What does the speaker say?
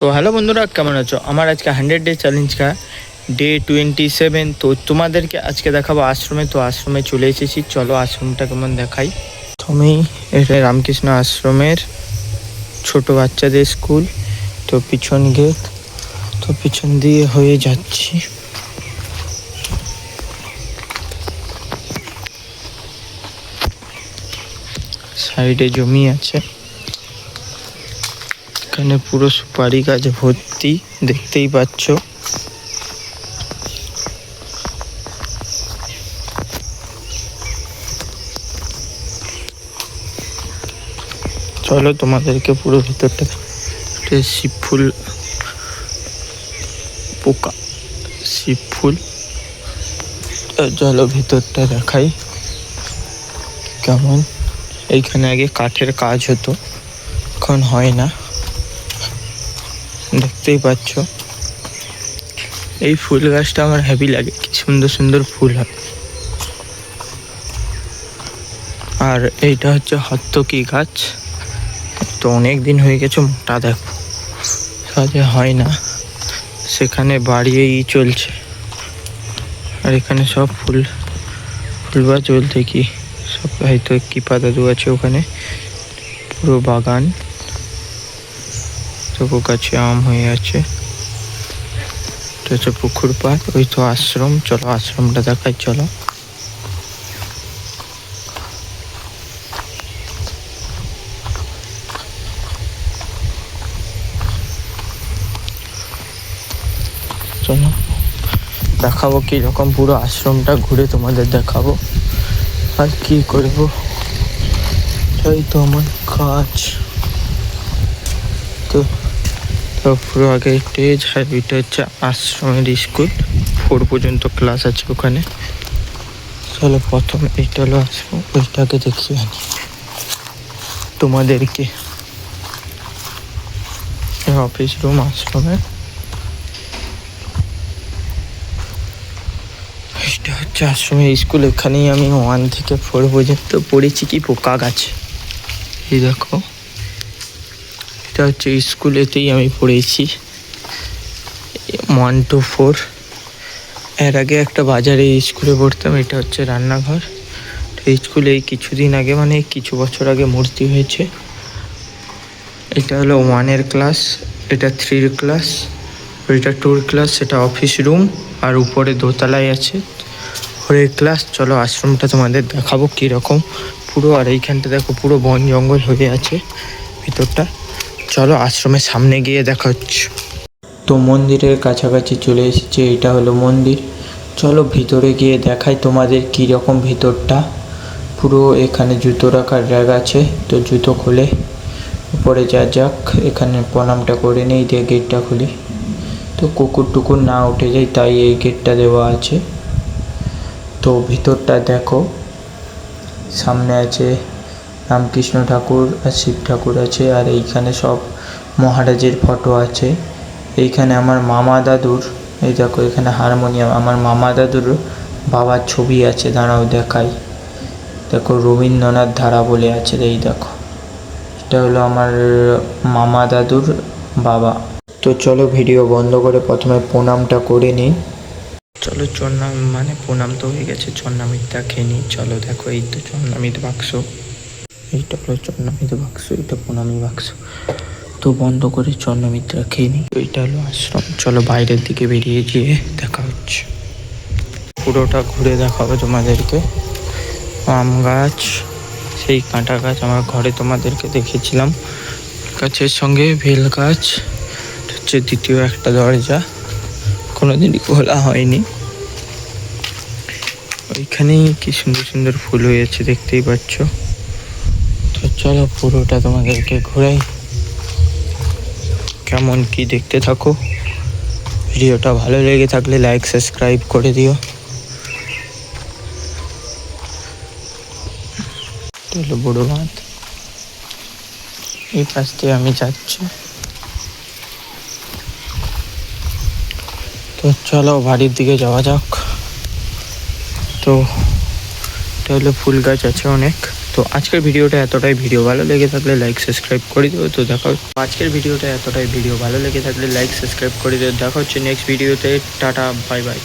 তো হ্যালো বন্ধুরা, কেমন আছো? আমার আজকে 100 ডে চ্যালেঞ্জ কা ডে 27। তো তোমাদেরকে আজকে দেখাবো আশ্রমে। তো আশ্রমে চলে এসেছি, চলো আশ্রমটা কেমন দেখাই। তুমি এটা রামকৃষ্ণ আশ্রমের ছোট বাচ্চাদের স্কুল। তো পিছন গেট, তো পিছন দিয়ে হয়ে যাচ্ছি। সাইডে জমি আছে, এখানে পুরো সুপারি গাছ ভর্তি, দেখতেই পাচ্ছ। চলো তোমাদেরকে পুরো ভিতরটা, শিব ফুল, পোকা, শিব ফুল। চলো ভিতরটা দেখাই কেমন। এইখানে আগে কাঠের কাজ হতো, এখন হয় না, দেখতেই পাচ্ছ। এই ফুল গাছটা আমার হেভি লাগে, কি সুন্দর সুন্দর ফুল হয়। আর এইটা হচ্ছে হত্তকি গাছ, তো অনেক দিন হয়ে গেছে, মোটা দেখো, কাজে হয় না, সেখানে বাড়িয়েই চলছে। আর এখানে সব ফুল বা চলতে কি সব, হয়তো কি পাতা দু আছে ওখানে, পুরো বাগান। তবু গাছে আম হয়ে আছে। এটা হচ্ছে পুকুর পাড়, ওই তো আশ্রম। চলো আশ্রমটা দেখাই, চলো। চলো দেখাবো কিরকম, পুরো আশ্রমটা ঘুরে তোমাদের দেখাবো। আর কি করবো, এই তো আমার কাজ। তো তো পুরো আগে স্টেজ, আর এটা হচ্ছে আশ্রমের স্কুল, 4 পর্যন্ত ক্লাস আছে ওখানে। চলো প্রথম এইটা হলো আশ্রম, ওইটাকে দেখিয়ে আনি তোমাদেরকে। অফিস রুম আশ্রমের, এটা হচ্ছে আশ্রমের স্কুল। এখানেই আমি 1 থেকে 4 পর্যন্ত পড়েছি। কি পোকা গাছ, এই দেখো, এটা হচ্ছে স্কুল, এতেই আমি পড়েছি 1 to 4। এর আগে একটা বাজারে স্কুলে পড়তাম। এটা হচ্ছে রান্নাঘর। এই স্কুলে এই কিছুদিন আগে, মানে কিছু বছর আগে ভর্তি হয়েছে। এটা হলো 1-এর ক্লাস, এটা 3-র ক্লাস, এটা 2-র ক্লাস, সেটা অফিস রুম, আর উপরে দোতলায় আছে 4-এর ক্লাস। চলো আশ্রমটা তোমাদের দেখাবো কীরকম পুরো। আর এইখানটা দেখো, পুরো বন জঙ্গল হয়ে আছে ভিতরটা। চলো আশ্রমের সামনে গিয়ে দেখা হচ্ছে। তো মন্দিরের কাছাকাছি চলে এসেছে, এটা হলো মন্দির। চলো ভিতরে গিয়ে দেখাই তোমাদের কীরকম ভিতরটা পুরো। এখানে জুতো রাখার জায়গা আছে, তো জুতো খুলে উপরে যাক। এখানে প্রণামটা করে নেই, দিয়ে গেটটা খুলি, তো কুকুর টুকুর না উঠে যায়, তাই এই গেটটা দেওয়া আছে। তো ভিতরটা দেখো, সামনে আছে রামকৃষ্ণ ঠাকুর আর শিব ঠাকুর আছে। আর এইখানে সব মহারাজের ফটো আছে। এইখানে আমার মামা দাদুর, এই দেখো এখানে হারমোনিয়াম, আমার মামা দাদুর বাবার ছবি আছে, দাঁড়াও দেখাই। দেখো রবীন্দ্রনাথ ধারা বলে আছে, এই দেখো, এটা হলো আমার মামা দাদুর বাবা। তো চলো ভিডিও বন্ধ করে প্রথমে প্রণামটা করে নিই। চলো চন্নাম, মানে প্রণাম তো হয়ে গেছে, চন্নামিতটা খেয়ে নিই। চলো দেখো, এই তো চন্নামিত বাক্স, এইটা হলো চন্নামিত বাক্স, এটা প্রণামী বাক্স। তো বন্ধ করে চন্নামিতটা খেয়ে নিই। এইটা হলো আশ্রম। চলো বাইরের দিকে বেরিয়ে গিয়ে দেখা হচ্ছে, পুরোটা ঘুরে দেখাবো তোমাদেরকে। আম গাছ, সেই কাঁটা গাছ আমার ঘরে তোমাদেরকে দেখেছিলাম, গাছের সঙ্গে বেল গাছ হচ্ছে দ্বিতীয় একটা দরজা, কোনোদিনই খোলা হয়নি। ওইখানেই কি সুন্দর সুন্দর ফুল হয়েছে, দেখতেই পাচ্ছ। তো চলো পুরোটা তোমাদেরকে ঘোরাই, কেমন কি দেখতে থাকো। ভিডিওটা ভালো লেগে থাকলে লাইক সাবস্ক্রাইব করে দিও। হলো বড় বাঁধ, এই পাশ দিয়ে আমি যাচ্ছি। তো চলো বাড়ির দিকে যাওয়া যাক। তো এটা হলো ফুল গাছ আছে অনেক, তো তো আজকের ভিডিওটা এতটাই, ভিডিও ভালো লেগে থাকলে লাইক সাবস্ক্রাইব করে দিও। তো দেখা আজকের ভিডিওটা এতটাই, ভিডিও ভালো লেগে থাকলে লাইক সাবস্ক্রাইব করে দিও। দেখা হচ্ছে নেক্সট ভিডিওতে। Tata, bye bye.